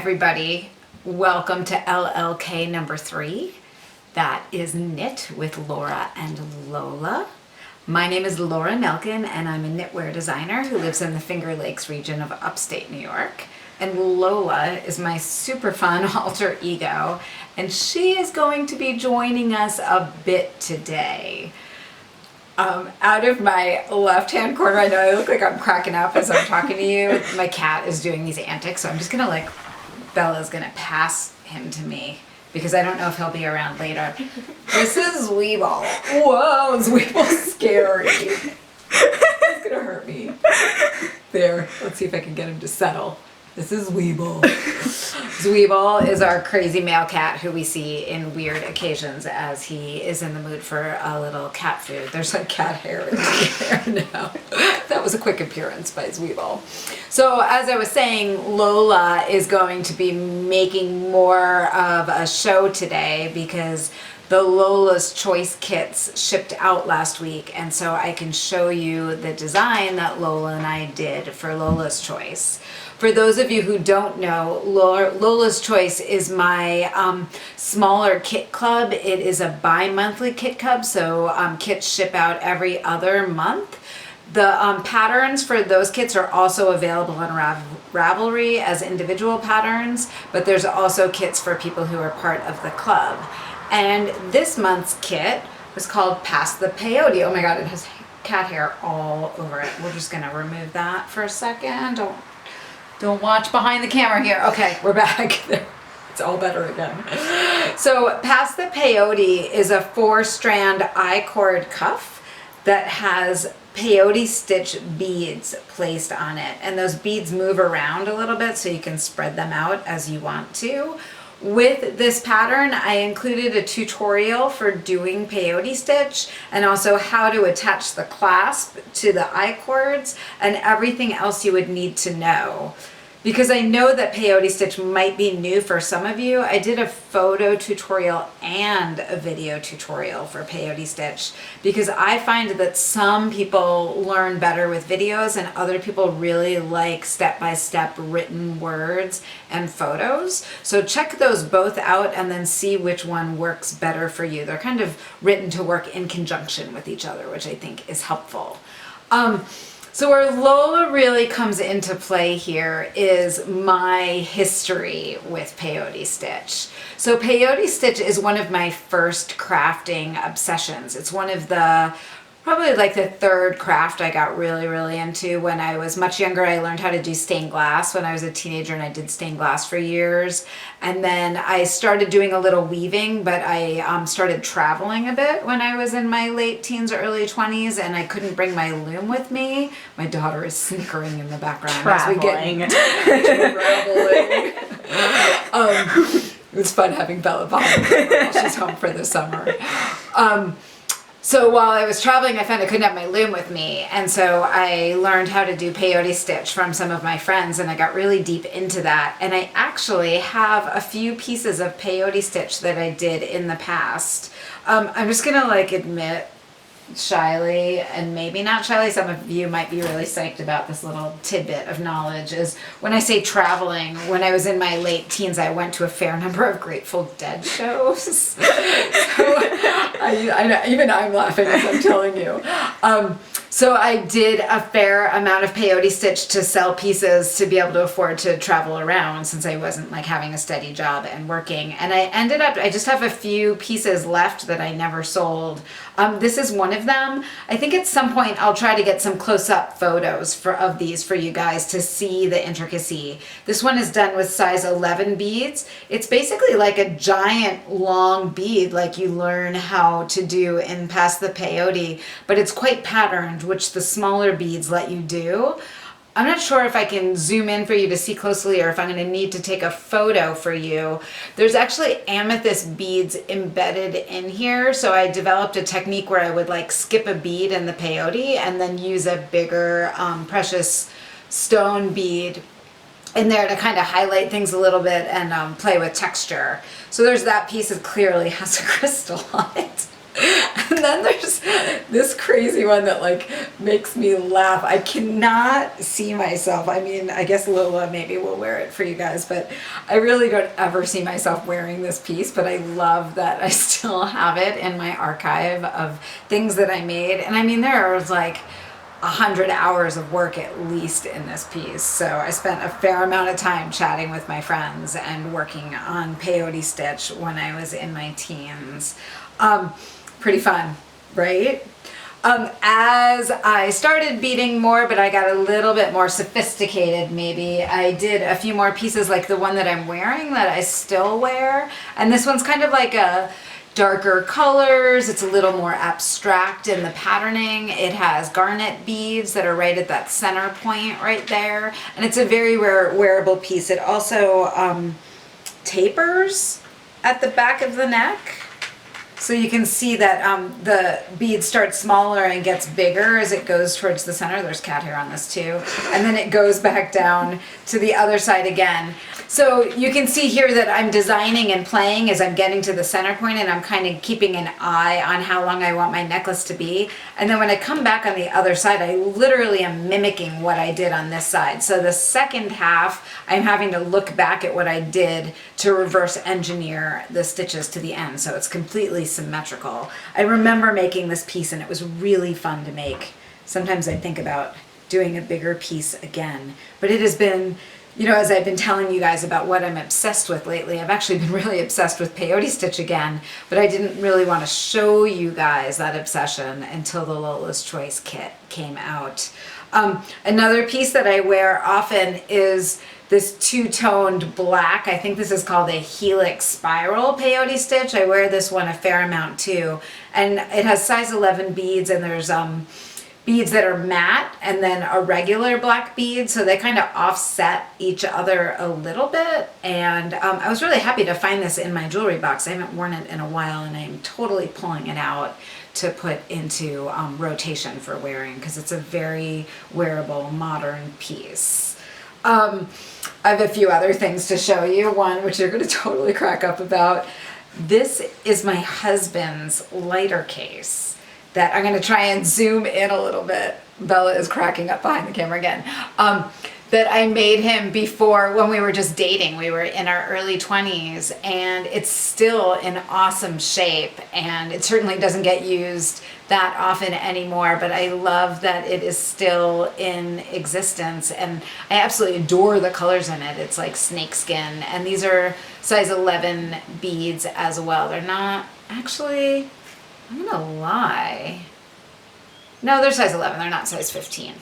everybody. Welcome to LLK number 3. That is Knit with Laura and Lola. My name is Laura Nelkin and I'm a knitwear designer who lives in the Finger Lakes region of upstate New York. And Lola is my super fun alter ego, and she is going to be joining us a bit today. Out of my left-hand corner, I know I look like I'm cracking up as I'm talking to you. My cat is doing these antics, so I'm just gonna Bella's gonna pass him to me because I don't know if he'll be around later. This is Weeble. Whoa, is Weeble scary? It's gonna hurt me. There, let's see if I can get him to settle. This is Weeble. Weeble is our crazy male cat who we see in weird occasions as he is in the mood for a little cat food. There's like cat hair in the air now. That was a quick appearance by Weeble. So as I was saying, Lola is going to be making more of a show today because the Lola's Choice kits shipped out last week, and so I can show you the design that Lola and I did for Lola's Choice. For those of you who don't know, Lola's Choice is my smaller kit club. It is a bi-monthly kit club, so kits ship out every other month. The patterns for those kits are also available on Ravelry as individual patterns, but there's also kits for people who are part of the club. And this month's kit was called Past the Peyote. Oh my god, it has cat hair all over it. We're just gonna remove that for a second. Don't watch behind the camera here. Okay, we're back. It's all better again. So Past the Peyote is a 4-strand I-cord cuff that has Peyote Stitch beads placed on it. And those beads move around a little bit so you can spread them out as you want to. With this pattern, I included a tutorial for doing Peyote Stitch and also how to attach the clasp to the I-cords and everything else you would need to know. Because I know that Peyote Stitch might be new for some of you, I did a photo tutorial and a video tutorial for Peyote Stitch because I find that some people learn better with videos and other people really like step-by-step written words and photos. So check those both out and then see which one works better for you. They're kind of written to work in conjunction with each other, which I think is helpful. So where Lola really comes into play here is my history with Peyote Stitch. So Peyote Stitch is one of my first crafting obsessions. It's one of the, probably like the third craft I got really into. When I was much younger, I learned how to do stained glass when I was a teenager, and I did stained glass for years. And then I started doing a little weaving, but I started traveling a bit when I was in my late teens or early 20s, and I couldn't bring my loom with me. My daughter is snickering in the background Traveling. as we get traveling. It was fun having Bella behind me while she's home for the summer. So while I was traveling, I found I couldn't have my loom with me, and so I learned how to do Peyote Stitch from some of my friends, and I got really deep into that. And I actually have a few pieces of Peyote Stitch that I did in the past. I'm just gonna admit shyly, and maybe not shyly, some of you might be really psyched about this little tidbit of knowledge, is when I say traveling, when I was in my late teens, I went to a fair number of Grateful Dead shows. So I know, even I'm laughing as I'm telling you. So I did a fair amount of Peyote Stitch to sell pieces to be able to afford to travel around since I wasn't having a steady job and working. And I just have a few pieces left that I never sold. This is one of them. I think at some point I'll try to get some close-up photos of these for you guys to see the intricacy. This one is done with size 11 beads. It's basically like a giant long bead like you learn how to do in Past the Peyote, but it's quite patterned, which the smaller beads let you do. I'm not sure if I can zoom in for you to see closely or if I'm going to need to take a photo for you. There's actually amethyst beads embedded in here, so I developed a technique where I would skip a bead in the peyote and then use a bigger precious stone bead in there to kind of highlight things a little bit and play with texture. So there's that piece that clearly has a crystal on it. And then there's this crazy one that like makes me laugh. I cannot see myself. I mean, I guess Lola maybe will wear it for you guys, but I really don't ever see myself wearing this piece, but I love that I still have it in my archive of things that I made. And I mean, there's like 100 hours of work at least in this piece. So I spent a fair amount of time chatting with my friends and working on Peyote Stitch when I was in my teens. Pretty fun, right? As I started beading more, but I got a little bit more sophisticated maybe, I did a few more pieces like the one that I'm wearing that I still wear. And this one's kind of like a darker colors. It's a little more abstract in the patterning. It has garnet beads that are right at that center point right there. And it's a very wearable piece. It also tapers at the back of the neck. So you can see that the bead starts smaller and gets bigger as it goes towards the center. There's cat hair on this too. And then it goes back down to the other side again. So you can see here that I'm designing and playing as I'm getting to the center point, and I'm kind of keeping an eye on how long I want my necklace to be. And then when I come back on the other side, I literally am mimicking what I did on this side. So the second half, I'm having to look back at what I did to reverse engineer the stitches to the end. So it's completely symmetrical. I remember making this piece and it was really fun to make. Sometimes I think about doing a bigger piece again, but it has been, you know, as I've been telling you guys about what I'm obsessed with lately, I've actually been really obsessed with Peyote Stitch again, but I didn't really want to show you guys that obsession until the Lola's Choice kit came out. Another piece that I wear often is this two-toned black. I think this is called a Helix spiral Peyote Stitch. I wear this one a fair amount too. And it has size 11 beads, and there's beads that are matte and then a regular black bead, so they kind of offset each other a little bit. And I was really happy to find this in my jewelry box. I haven't worn it in a while, and I'm totally pulling it out to put into rotation for wearing, because it's a very wearable modern piece. I have a few other things to show you. One, which you're going to totally crack up about. This is my husband's lighter case that I'm going to try and zoom in a little bit. Bella is cracking up behind the camera again. That I made him before, when we were just dating. We were in our early 20s, and it's still in awesome shape, and it certainly doesn't get used that often anymore, but I love that it is still in existence, and I absolutely adore the colors in it. It's like snakeskin, and these are size 11 beads as well. They're not, actually, I'm gonna lie. No, they're size 11, they're not size 15.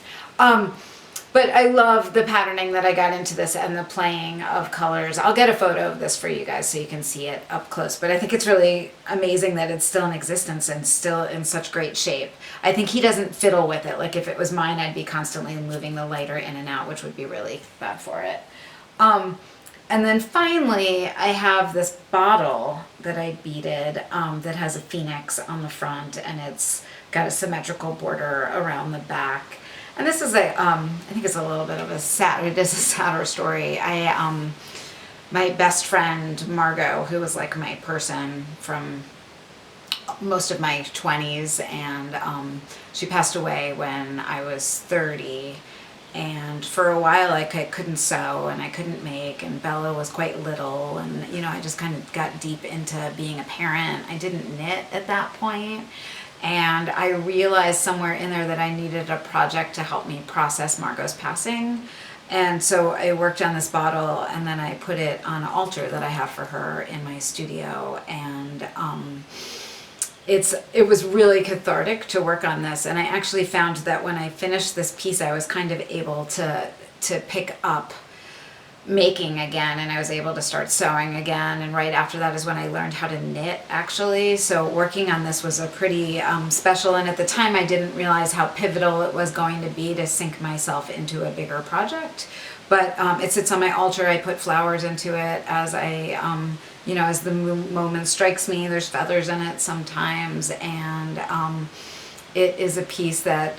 But I love the patterning that I got into this and the playing of colors. I'll get a photo of this for you guys so you can see it up close. But I think it's really amazing that it's still in existence and still in such great shape. I think he doesn't fiddle with it. Like if it was mine, I'd be constantly moving the lighter in and out, which would be really bad for it. And then finally, I have this bottle that I beaded that has a phoenix on the front, and it's got a symmetrical border around the back. And this is I think it's a little bit of a sadder story. My best friend, Margot, who was like my person from most of my 20s, and she passed away when I was 30. And for a while, like, I couldn't sew and I couldn't make, and Bella was quite little, and, you know, I just kind of got deep into being a parent. I didn't knit at that point. And I realized somewhere in there that I needed a project to help me process Margot's passing. And so I worked on this bottle, and then I put it on an altar that I have for her in my studio. And it was really cathartic to work on this. And I actually found that when I finished this piece, I was kind of able to pick up making again, and I was able to start sewing again. And right after that is when I learned how to knit, actually. So working on this was a pretty special, and at the time I didn't realize how pivotal it was going to be to sink myself into a bigger project. But it sits on my altar. I put flowers into it as I you know, as the moment strikes me. There's feathers in it sometimes, and it is a piece that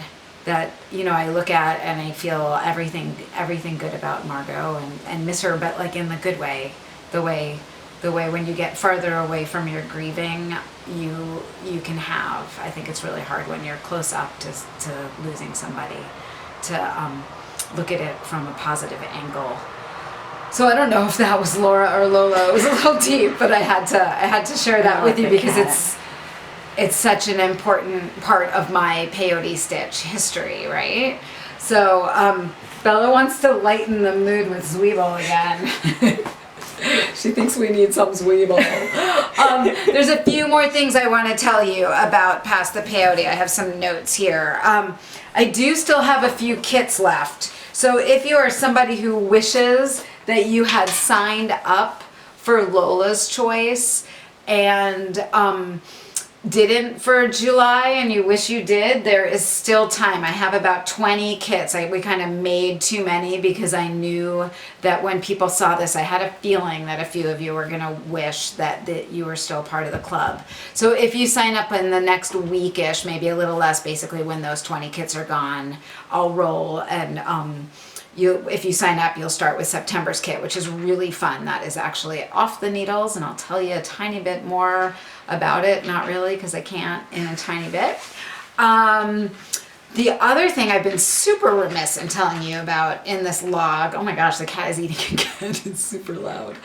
you know, I look at and I feel everything good about Margot, and miss her, but like in the good way, the way the way when you get farther away from your grieving, you can have, I think it's really hard when you're close up to losing somebody, to look at it from a positive angle. So I don't know if that was Laura or Lola. It was a little deep, but I had to share that with you because it's such an important part of my Peyote Stitch history, right? So Bella wants to lighten the mood with Zweeble again. She thinks we need some Zweeble. There's a few more things I want to tell you about past the peyote. I have some notes here. I do still have a few kits left. So if you are somebody who wishes that you had signed up for Lola's Choice and didn't for July and you wish you did, there is still time. I have about 20 kits. We kind of made too many because I knew that when people saw this, I had a feeling that a few of you were going to wish that you were still part of the club. So if you sign up in the next weekish, maybe a little less, basically when those 20 kits are gone, I'll roll and if you sign up, you'll start with September's kit, which is really fun. That is actually off the needles, and I'll tell you a tiny bit more about it. Not really, because I can't in a tiny bit. The other thing I've been super remiss in telling you about in this log, oh my gosh, the cat is eating again, it's super loud,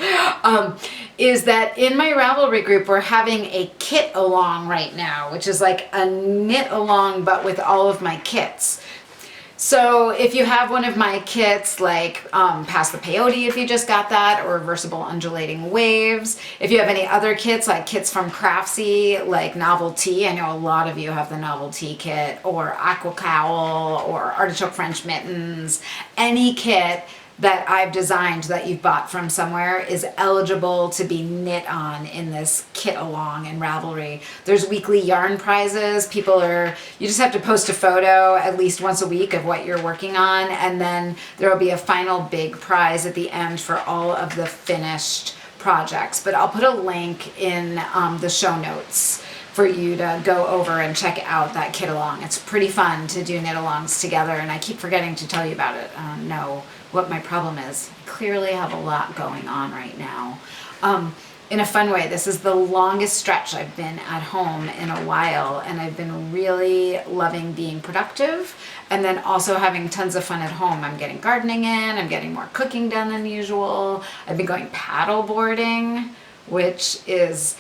is that in my Ravelry group, we're having a kit along right now, which is like a knit along, but with all of my kits. So if you have one of my kits, like Past the Peyote, if you just got that, or Reversible Undulating Waves, if you have any other kits, like kits from Craftsy, like Novelty, I know a lot of you have the Novelty kit, or Aqua Cowl, or Artichoke French Mittens, any kit that I've designed that you've bought from somewhere is eligible to be knit on in this kit along in Ravelry. There's weekly yarn prizes. You just have to post a photo at least once a week of what you're working on, and then there will be a final big prize at the end for all of the finished projects. But I'll put a link in the show notes for you to go over and check out that kit along. It's pretty fun to do knit alongs together, and I keep forgetting to tell you about it. I don't know what my problem is. I clearly have a lot going on right now. In a fun way, this is the longest stretch I've been at home in a while, and I've been really loving being productive and then also having tons of fun at home. I'm getting gardening in, I'm getting more cooking done than usual. I've been going paddleboarding, which is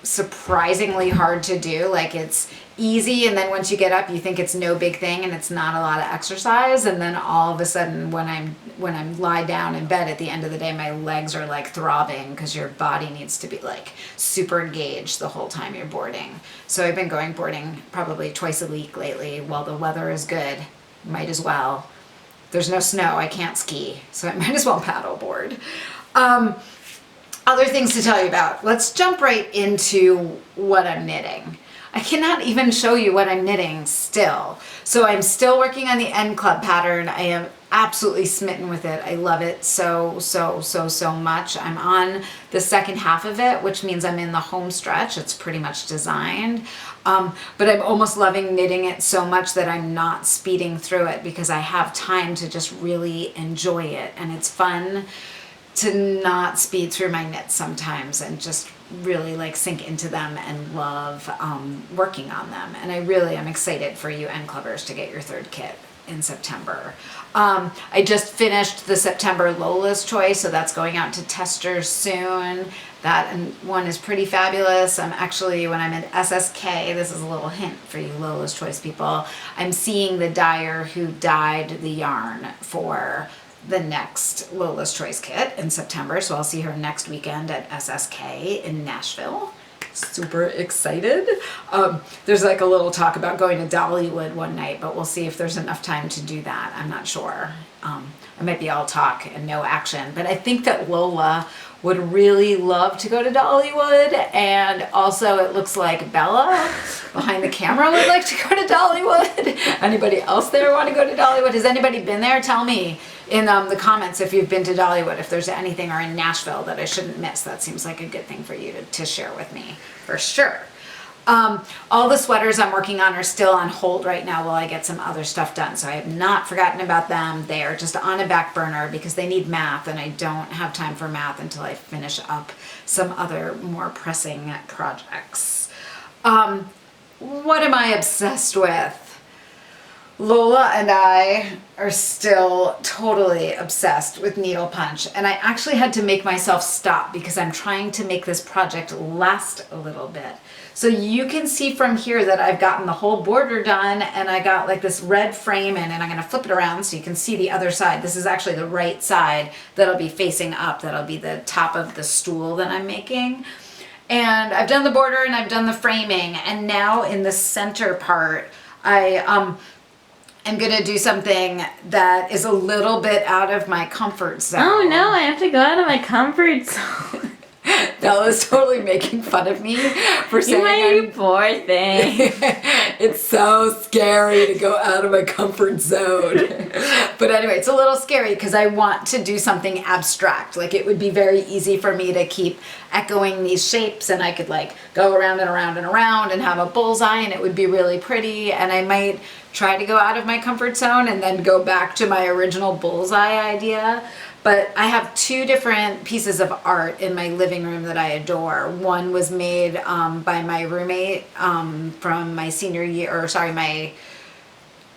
surprisingly hard to do. Like, it's easy, and then once you get up you think it's no big thing and it's not a lot of exercise, and then all of a sudden when I'm lie down in bed at the end of the day, my legs are like throbbing because your body needs to be like super engaged the whole time you're boarding. So I've been going boarding probably twice a week lately while the weather is good. Might as well. There's no snow, I can't ski, so I might as well paddleboard. Other things to tell you about. Let's jump right into what I'm knitting. I cannot even show you what I'm knitting still. So I'm still working on the End Club pattern. I am absolutely smitten with it. I love it so much. I'm on the second half of it, which means I'm in the home stretch. It's pretty much designed. But I'm almost loving knitting it so much that I'm not speeding through it because I have time to just really enjoy it. And it's fun to not speed through my knits sometimes and just really like sink into them and love working on them. And I really am excited for you End Clubbers to get your third kit in September. I just finished the September Lola's Choice, so that's going out to testers soon. That one is pretty fabulous. I'm actually, when I'm at SSK, this is a little hint for you Lola's Choice people, I'm seeing the dyer who dyed the yarn for the next Lola's Choice kit in September, so I'll see her next weekend at SSK in Nashville. Super excited. There's like a little talk about going to Dollywood one night, but we'll see if there's enough time to do that. I'm not sure. I might be all talk and no action, but I think that Lola would really love to go to Dollywood, and also it looks like Bella behind the camera would like to go to Dollywood. Anybody else there want to go to Dollywood? Has anybody been there? Tell me in the comments if you've been to Dollywood, if there's anything, or in Nashville that I shouldn't miss. That seems like a good thing for you to share with me for sure. All the sweaters I'm working on are still on hold right now while I get some other stuff done. So I have not forgotten about them. They are just on a back burner because they need math, and I don't have time for math until I finish up some other more pressing projects. What am I obsessed with? Lola and I are still totally obsessed with needle punch, and I actually had to make myself stop because I'm trying to make this project last a little bit. So you can see from here that I've gotten the whole border done, and I got like this red frame in, and I'm going to flip it around so you can see the other side. This is actually the right side that'll be facing up. That'll be the top of the stool that I'm making. And I've done the border and I've done the framing, and now in the center part, I'm gonna do something that is a little bit out of my comfort zone. Oh no, I have to go out of my comfort zone. Bella's totally making fun of me for saying You poor thing. it's so scary to go out of my comfort zone. But anyway, it's a little scary because I want to do something abstract. Like, it would be very easy for me to keep echoing these shapes, and I could like go around and around and around and have a bullseye, and it would be really pretty. And I might try to go out of my comfort zone and then go back to my original bullseye idea. But I have two different pieces of art in my living room that I adore. One was made by my roommate from my senior year, or sorry, my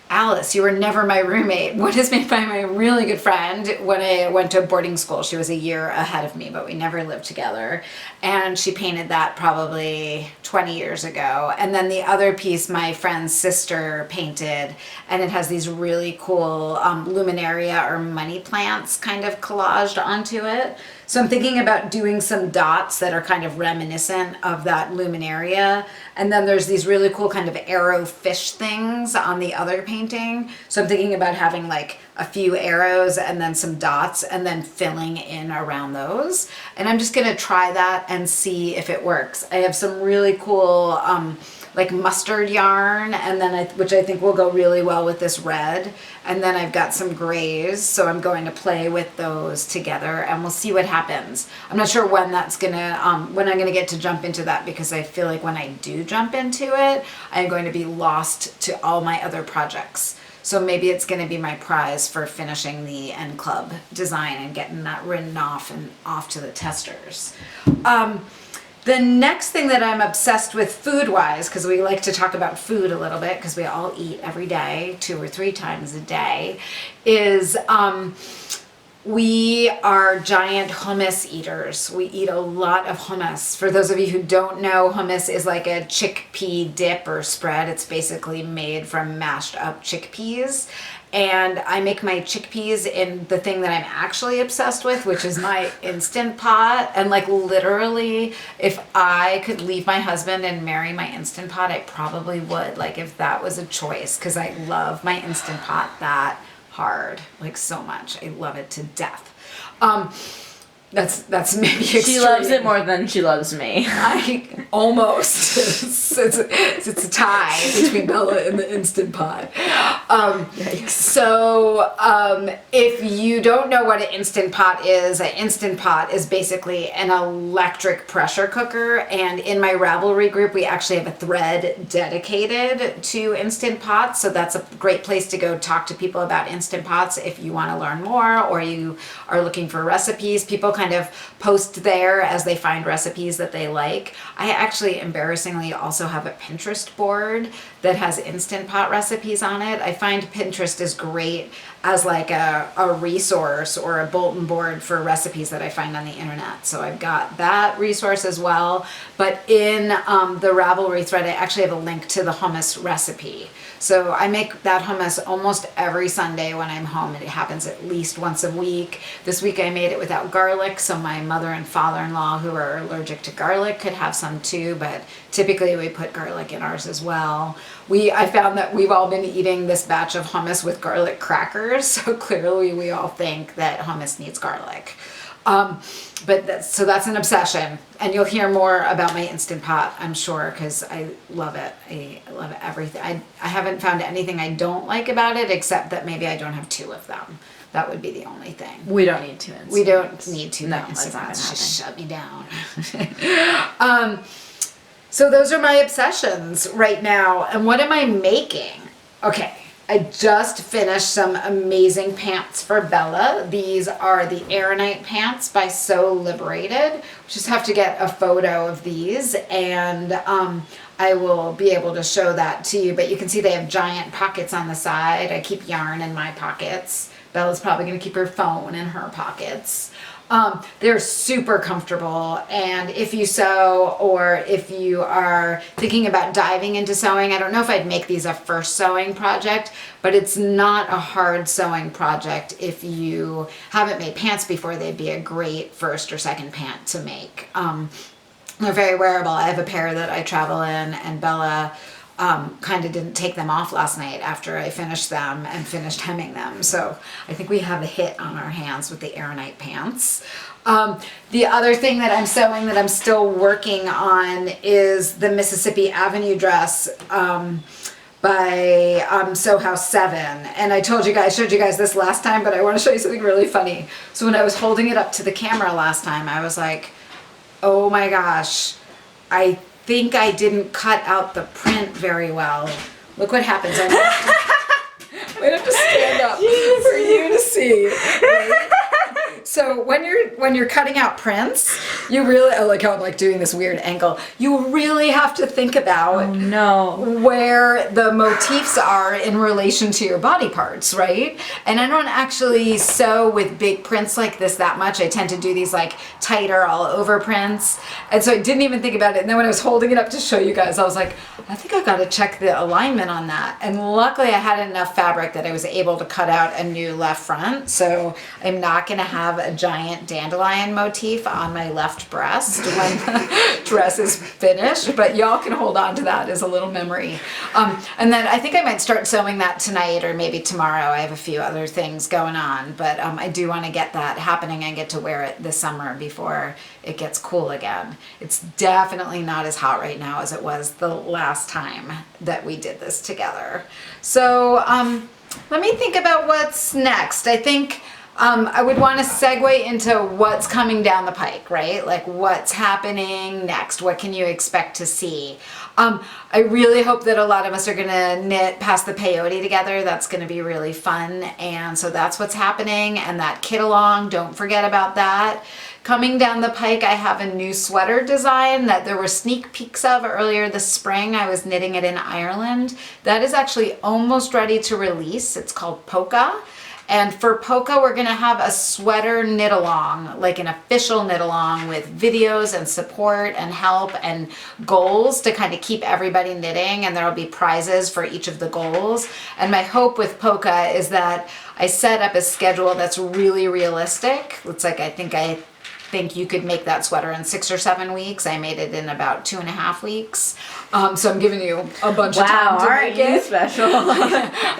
Alice, you were never my roommate. One is made by my really good friend when I went to boarding school. She was a year ahead of me, but we never lived together. And she painted that probably 20 years ago. And then the other piece, my friend's sister painted, and it has these really cool luminaria or money plants kind of collaged onto it. So I'm thinking about doing some dots that are kind of reminiscent of that luminaria. And then there's these really cool kind of arrow fish things on the other painting. So I'm thinking about having like a few arrows and then some dots and then filling in around those. And I'm just gonna try that and see if it works. I have some really cool like mustard yarn, and then which I think will go really well with this red. And then I've got some grays, so I'm going to play with those together, and we'll see what happens. I'm not sure when that's gonna, when I'm gonna get to jump into that, because I feel like when I do jump into it, I'm going to be lost to all my other projects. So maybe it's going to be my prize for finishing the N Club design and getting that written off and off to the testers. The next thing that I'm obsessed with food-wise, because we like to talk about food a little bit, because we all eat every day, 2 or 3 times a day, is we are giant hummus eaters. We eat a lot of hummus. For those of you who don't know, hummus is like a chickpea dip or spread. It's basically made from mashed up chickpeas. And I make my chickpeas in the thing that I'm actually obsessed with, which is my Instant Pot. And like literally, if I could leave my husband and marry my Instant Pot, I probably would, like if that was a choice, because I love my Instant Pot that hard, like so much. I love it to death. That's maybe extreme. She loves it more than she loves me. I almost. It's a tie between Bella and the Instant Pot. So if you don't know what an Instant Pot is basically an electric pressure cooker. And in my Ravelry group, we actually have a thread dedicated to Instant Pots. So that's a great place to go talk to people about Instant Pots if you want to learn more, or you are looking for recipes. People kind of post there as they find recipes that they like. I actually embarrassingly also have a Pinterest board that has Instant Pot recipes on it. I find Pinterest is great as like a resource or a bulletin board for recipes that I find on the internet. So I've got that resource as well. But in the Ravelry thread, I actually have a link to the hummus recipe. So I make that hummus almost every Sunday when I'm home. It happens at least once a week. This week I made it without garlic, so my mother and father-in-law who are allergic to garlic could have some too, but typically we put garlic in ours as well. I found that we've all been eating this batch of hummus with garlic crackers, so clearly we all think that hummus needs garlic. But that's an obsession, and you'll hear more about my Instant Pot, I'm sure, because I love it. I love everything. I haven't found anything I don't like about it, except that maybe I don't have 2 of them. That would be the only thing. We don't need 2 Instant Pots. We don't need 2 no, Instant Pots. Just shut me down. So those are my obsessions right now. And what am I making? Okay, I just finished some amazing pants for Bella. These are the Aeronite pants by So Liberated. Just have to get a photo of these, and I will be able to show that to you. But you can see they have giant pockets on the side. I keep yarn in my pockets. Bella's probably going to keep her phone in her pockets. They're super comfortable, and if you sew, or if you are thinking about diving into sewing, I don't know if I'd make these a first sewing project, but it's not a hard sewing project. If you haven't made pants before, they'd be a great first or second pant to make. They're very wearable. I have a pair that I travel in, and Bella kind of didn't take them off last night after I finished them and finished hemming them. So I think we have a hit on our hands with the Aeronite pants. The other thing that I'm sewing that I'm still working on is the Mississippi Avenue dress by Sew House 7. And I showed you guys this last time, but I want to show you something really funny. So when I was holding it up to the camera last time, I was like, oh my gosh, I think I didn't cut out the print very well. Look what happens. I might have to stand up for you to see. Right? So when you're cutting out prints, you really, I like how I'm like doing this weird angle. You really have to think about where the motifs are in relation to your body parts, right? And I don't actually sew with big prints like this that much. I tend to do these like tighter all over prints. And so I didn't even think about it. And then when I was holding it up to show you guys, I was like, I think I got to check the alignment on that. And luckily I had enough fabric that I was able to cut out a new left front. So I'm not going to have a giant dandelion motif on my left breast when the dress is finished, but y'all can hold on to that as a little memory. And then I think I might start sewing that tonight or maybe tomorrow. I have a few other things going on, but I do want to get that happening and get to wear it this summer before it gets cool again. It's definitely not as hot right now as it was the last time that we did this together. So let me think about what's next. I think I would want to segue into what's coming down the pike, right? Like what's happening next? What can you expect to see? I really hope that a lot of us are going to knit past the peyote together. That's going to be really fun. And so that's what's happening. And that kit along, don't forget about that. Coming down the pike, I have a new sweater design that there were sneak peeks of earlier this spring. I was knitting it in Ireland. That is actually almost ready to release. It's called Polka. And for Polka, we're going to have a sweater knit along, like an official knit along with videos and support and help and goals to kind of keep everybody knitting. And there will be prizes for each of the goals. And my hope with Polka is that I set up a schedule that's really realistic. It's like I think you could make that sweater in 6 or 7 weeks. I made it in about 2.5 weeks. So I'm giving you a bunch of time to make it. Wow, aren't you special?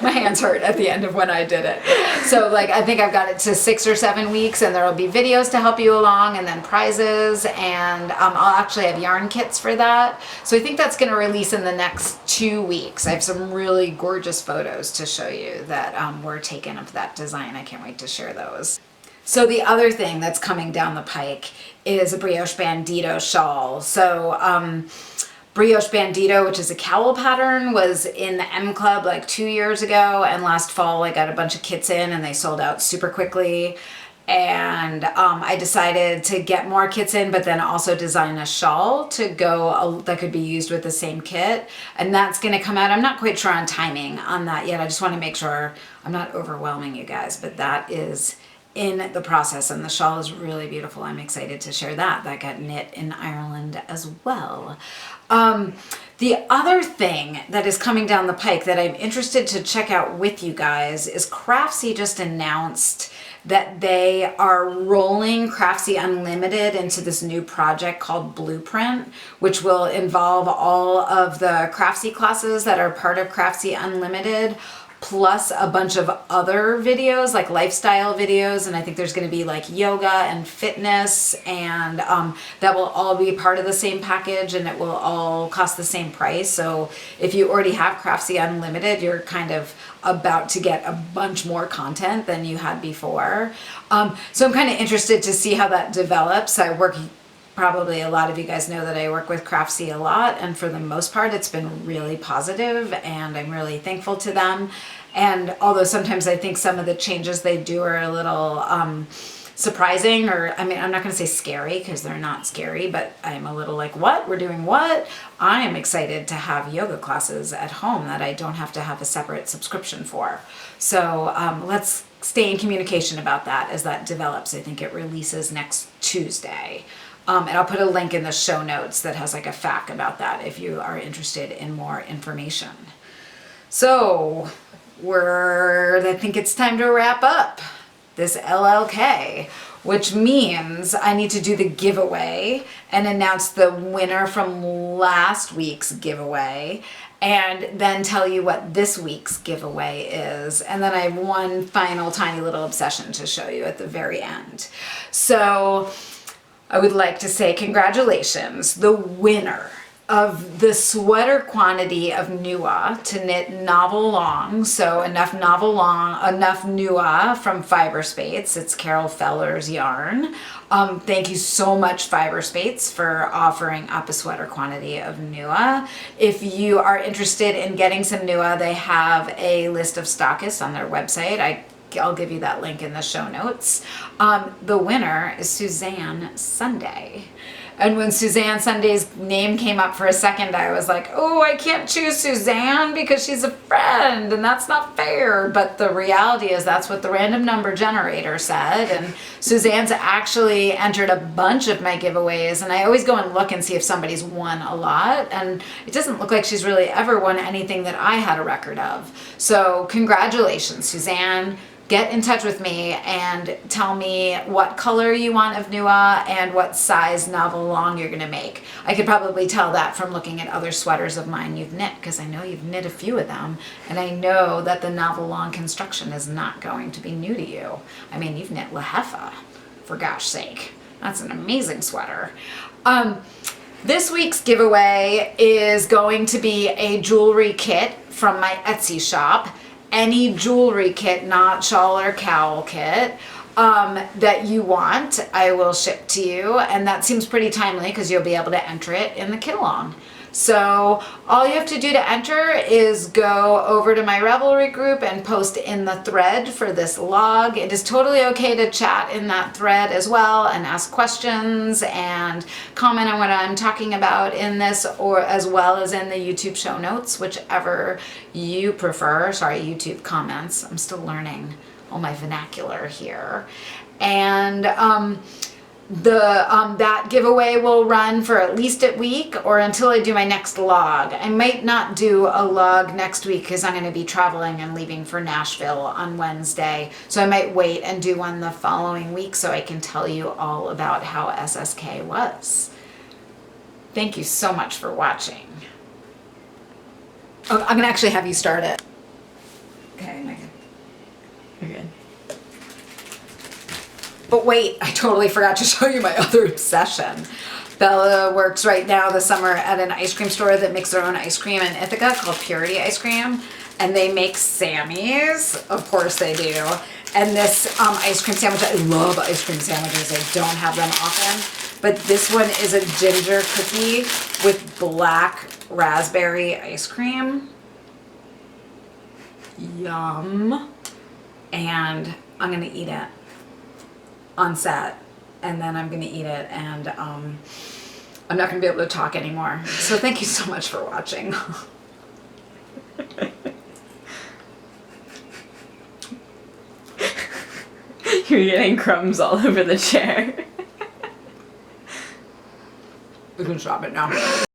My hands hurt at the end of when I did it. So like I think I've got it to 6 or 7 weeks, and there will be videos to help you along, and then prizes, and I'll actually have yarn kits for that. So I think that's going to release in the next 2 weeks. I have some really gorgeous photos to show you that were taken of that design. I can't wait to share those. So the other thing that's coming down the pike is a Brioche Bandito shawl. So Brioche Bandito, which is a cowl pattern, was in the M Club like 2 years ago, and last fall I got a bunch of kits in and they sold out super quickly. And I decided to get more kits in, but then also design a shawl to go that could be used with the same kit. And that's going to come out. I'm not quite sure on timing on that yet. I just want to make sure I'm not overwhelming you guys, but that is in the process, and the shawl is really beautiful. I'm excited to share that. That got knit in Ireland as well. The other thing that is coming down the pike that I'm interested to check out with you guys is Craftsy just announced that they are rolling Craftsy Unlimited into this new project called Blueprint, which will involve all of the Craftsy classes that are part of Craftsy Unlimited, plus a bunch of other videos, like lifestyle videos, and I think there's going to be like yoga and fitness, and that will all be part of the same package, and it will all cost the same price. So if you already have Craftsy Unlimited, you're kind of about to get a bunch more content than you had before. So I'm kind of interested to see how that develops. I work probably a lot of you guys know that I work with Craftsy a lot, and for the most part it's been really positive, and I'm really thankful to them. And although sometimes I think some of the changes they do are a little surprising, or I mean, I'm not going to say scary because they're not scary, but I'm a little like, what? We're doing what? I am excited to have yoga classes at home that I don't have to have a separate subscription for. So let's stay in communication about that as that develops. I think it releases next Tuesday. And I'll put a link in the show notes that has like a FAQ about that if you are interested in more information. So I think it's time to wrap up this LLK, which means I need to do the giveaway and announce the winner from last week's giveaway, and then tell you what this week's giveaway is. And then I have one final tiny little obsession to show you at the very end. So I would like to say congratulations. The winner of the sweater quantity of Nua to knit novel long, so enough novel long, enough Nua from Fiber Spates. It's Carol Feller's yarn. Thank you so much, Fiber Spates, for offering up a sweater quantity of Nua. If you are interested in getting some Nua, they have a list of stockists on their website. I'll give you that link in the show notes. The winner is Suzanne Sunday. And when Suzanne Sunday's name came up for a second, I was like, oh, I can't choose Suzanne because she's a friend, and that's not fair. But the reality is that's what the random number generator said. And Suzanne's actually entered a bunch of my giveaways, and I always go and look and see if somebody's won a lot. And it doesn't look like she's really ever won anything that I had a record of. So congratulations, Suzanne. Get in touch with me and tell me what color you want of Nua and what size novel long you're going to make. I could probably tell that from looking at other sweaters of mine you've knit, because I know you've knit a few of them, and I know that the novel long construction is not going to be new to you. I mean, you've knit Lahefa, for gosh sake. That's an amazing sweater. This week's giveaway is going to be a jewelry kit from my Etsy shop. Any jewelry kit, not shawl or cowl kit, that you want, I will ship to you. And that seems pretty timely because you'll be able to enter it in the kit along. So all you have to do to enter is go over to my Revelry group and post in the thread for this log. It is totally okay to chat in that thread as well and ask questions and comment on what I'm talking about in this, or as well as in the YouTube show notes, whichever you prefer. Sorry, YouTube comments. I'm still learning all my vernacular here. And that giveaway will run for at least a week or until I do my next log. I might not do a log next week because I'm going to be traveling and leaving for Nashville on Wednesday. So I might wait and do one the following week so I can tell you all about how SSK was. Thank you so much for watching. I'm going to actually have you start it. Okay, Megan. You're good. But wait, I totally forgot to show you my other obsession. Bella works right now this summer at an ice cream store that makes their own ice cream in Ithaca called Purity Ice Cream. And they make Sammys. Of course they do. And this ice cream sandwich, I love ice cream sandwiches. I don't have them often. But this one is a ginger cookie with black raspberry ice cream. Yum. And I'm going to eat it on set, and then I'm gonna eat it, and I'm not gonna be able to talk anymore. So thank you so much for watching. You're getting crumbs all over the chair. We can stop it now.